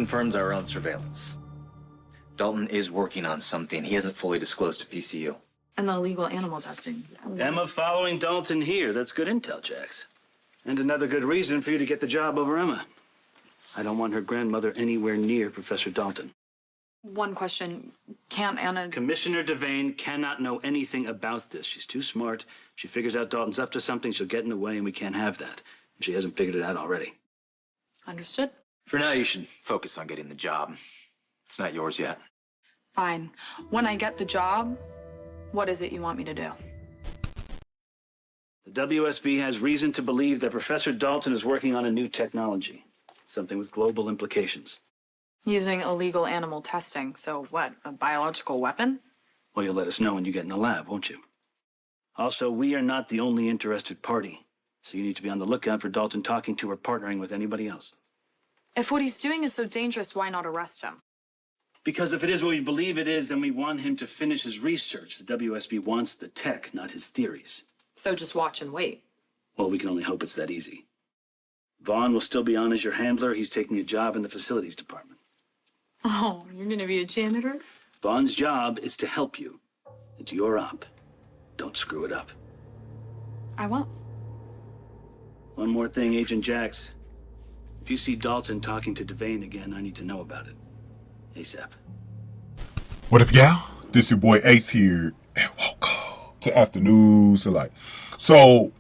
confirms our own surveillance. Dalton is working on something he hasn't fully disclosed to PCU. And the illegal animal testing. Emma following Dalton here. That's good intel, Jax. And another good reason for you to get the job over Emma. I don't want her grandmother anywhere near Professor Dalton. One question. Can't Anna... Commissioner Devane cannot know anything about this. She's too smart. If she figures out Dalton's up to something, she'll get in the way, and we can't have that. If she hasn't figured it out already. Understood. For now, you should focus on getting the job. It's not yours yet. Fine. When I get the job, what is it you want me to do? The WSB has reason to believe that Professor Dalton is working on a new technology. Something with global implications. Using illegal animal testing. So what, a biological weapon? Well, you'll let us know when you get in the lab, won't you? Also, we are not the only interested party. So you need to be on the lookout for Dalton talking to or partnering with anybody else. If what he's doing is so dangerous, why not arrest him? Because if it is what we believe it is, then we want him to finish his research. The WSB wants the tech, not his theories. So just watch and wait. Well, we can only hope it's that easy. Vaughn will still be on as your handler. He's taking a job in the facilities department. Oh, you're gonna be a janitor? Vaughn's job is to help you. It's your op. Don't screw it up. I won't. One more thing, Agent Jax. If you see Dalton talking to Devane again, I need to know about it. ASAP. What up, y'all? This your boy Ace here, and welcome to Afternoon Select. So,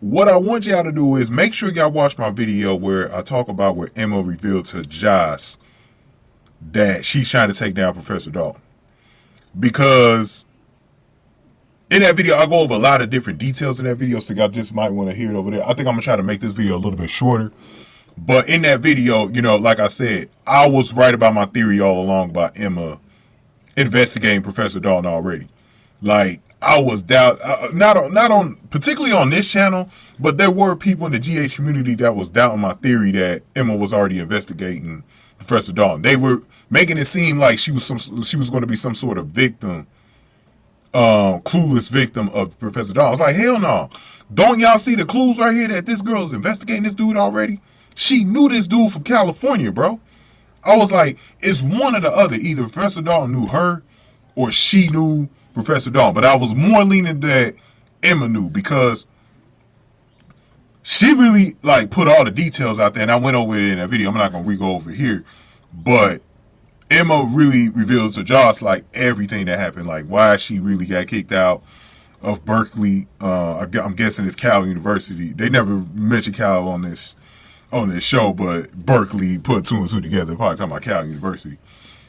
what I want y'all to do is make sure y'all watch my video where I talk about where Emma revealed to Joss that she's trying to take down Professor Dalton. Because in that video, I go over a lot of different details in that video, so y'all just might want to hear it over there. I think I'm going to try to make this video a little bit shorter. But in that video, you know, like I said, I was right about my theory all along about Emma investigating Professor Dalton already. Like, I was not on particularly on this channel, but there were people in the GH community that was doubting my theory that Emma was already investigating Professor Dalton. They were making it seem like she was going to be some sort of victim, clueless victim of Professor Dalton. I was like, hell no. Don't y'all see the clues right here that this girl is investigating this dude already? She knew this dude from California, bro. I was like, it's one or the other. Either Professor Dalton knew her or she knew Professor Dalton. But I was more leaning that Emma knew because she really like put all the details out there. And I went over it in that video. I'm not going to re-go over here. But Emma really revealed to Joss like everything that happened. Like why she really got kicked out of Berkeley. I'm guessing it's Cal University. They never mentioned Cal on this show, but Berkeley put two and two together, probably talking about Cal University.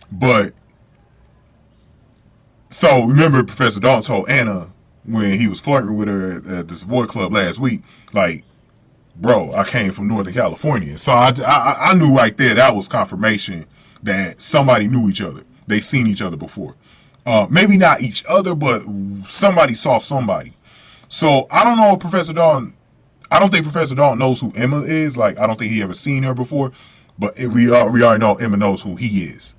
But so remember Professor Dalton told Anna when he was flirting with her at this Savoy Club last week, like, bro, I came from Northern California. So I knew right there that was confirmation that somebody knew each other. They seen each other before. Maybe not each other, but somebody saw somebody. So I don't know if I don't think Professor Dalton knows who Emma is. Like, I don't think he ever seen her before. But we already know Emma knows who he is.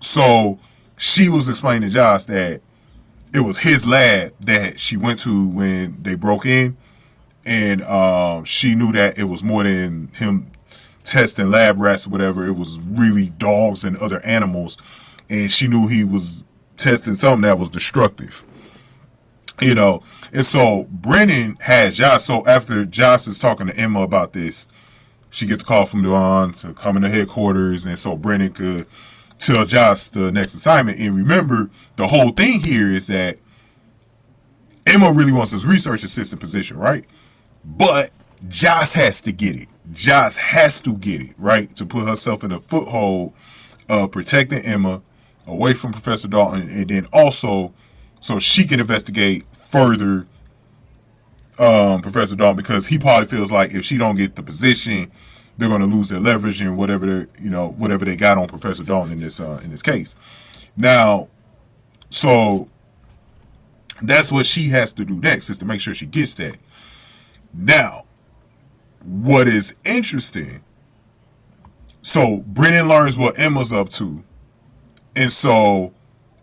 So she was explaining to Josh that it was his lab that she went to when they broke in. And she knew that it was more than him testing lab rats or whatever. It was really dogs and other animals. And she knew he was testing something that was destructive. You know, and so Brennan has Josh. So after Josh is talking to Emma about this, she gets a call from Dawn to come into headquarters. And so Brennan could tell Josh the next assignment. And remember, the whole thing here is that Emma really wants this research assistant position, right? But Josh has to get it. Josh has to get it, right? To put herself in a foothold of protecting Emma away from Professor Dalton. And then also so she can investigate further Professor Dalton, because he probably feels like if she don't get the position, they're going to lose their leverage and whatever they got on Professor Dalton in this case. Now, so that's what she has to do next, is to make sure she gets that. Now, what is interesting, so Brennan learns what Emma's up to, and so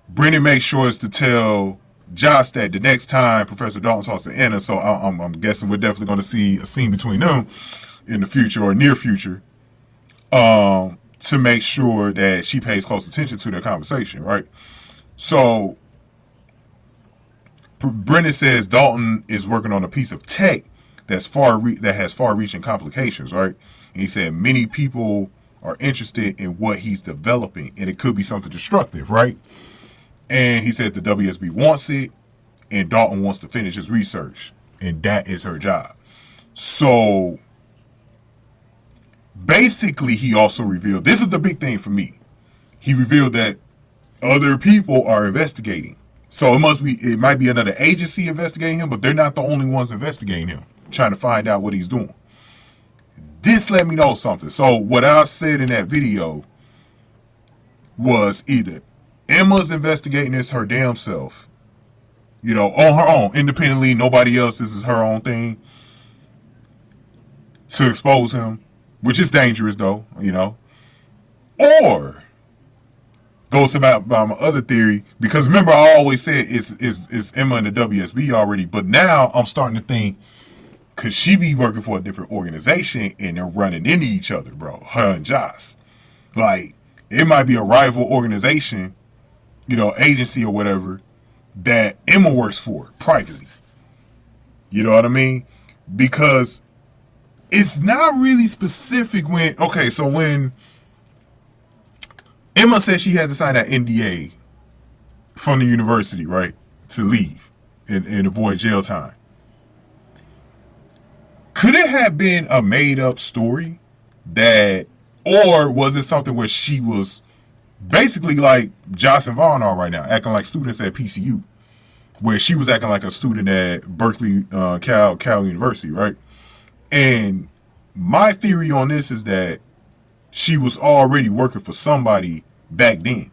Brennan makes sure to tell Josh that the next time Professor Dalton talks to Anna, so I'm guessing we're definitely going to see a scene between them in the future or near future. to make sure that she pays close attention to their conversation, right? So Brennan says Dalton is working on a piece of tech that has far-reaching complications, right? And he said many people are interested in what he's developing, and it could be something destructive, right? And he said the WSB wants it, and Dalton wants to finish his research, and that is her job. So basically, he also revealed, this is the big thing for me. He revealed that other people are investigating. So it might be another agency investigating him, but they're not the only ones investigating him, trying to find out what he's doing. This let me know something. So what I said in that video was either Emma's investigating this her damn self, you know, on her own, independently, nobody else, this is her own thing, to expose him, which is dangerous though, you know, or goes to my other theory, because remember I always said it's Emma and the WSB already, but now I'm starting to think, could she be working for a different organization and they're running into each other, bro, her and Joss? Like, it might be a rival organization, you know, agency or whatever, that Emma works for privately. You know what I mean? Because it's not really specific when, okay, so when Emma said she had to sign that NDA from the university, right, to leave and avoid jail time, could it have been a made-up story that, or was it something where she was basically like Joss and Vaughn are right now, acting like students at PCU, where she was acting like a student at Berkeley, Cal University, right? And my theory on this is that she was already working for somebody back then.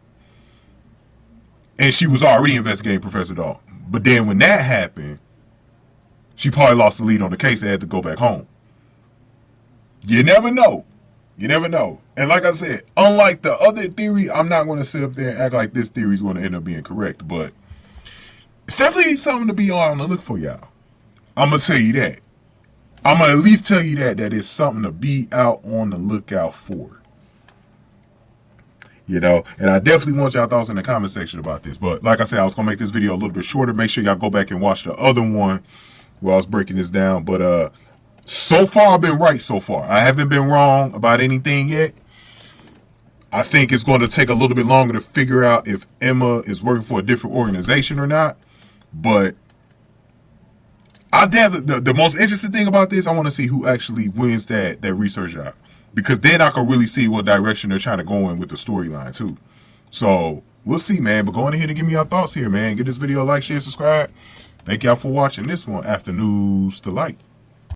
And she was already investigating Professor Dalton. But then when that happened, she probably lost the lead on the case and had to go back home. You never know. You never know. And like I said, unlike the other theory, I'm not going to sit up there and act like this theory is going to end up being correct. But it's definitely something to be on the look for, y'all. I'm going to tell you that. I'm going to at least tell you that it's something to be out on the lookout for. You know, and I definitely want y'all thoughts in the comment section about this. But like I said, I was going to make this video a little bit shorter. Make sure y'all go back and watch the other one where I was breaking this down. But so far, I've been right so far. I haven't been wrong about anything yet. I think it's going to take a little bit longer to figure out if Emma is working for a different organization or not. But I definitely, the most interesting thing about this, I want to see who actually wins that research job. Because then I can really see what direction they're trying to go in with the storyline too. So we'll see, man. But go on ahead and give me your thoughts here, man. Give this video a like, share, subscribe. Thank y'all for watching this one, After News to Light.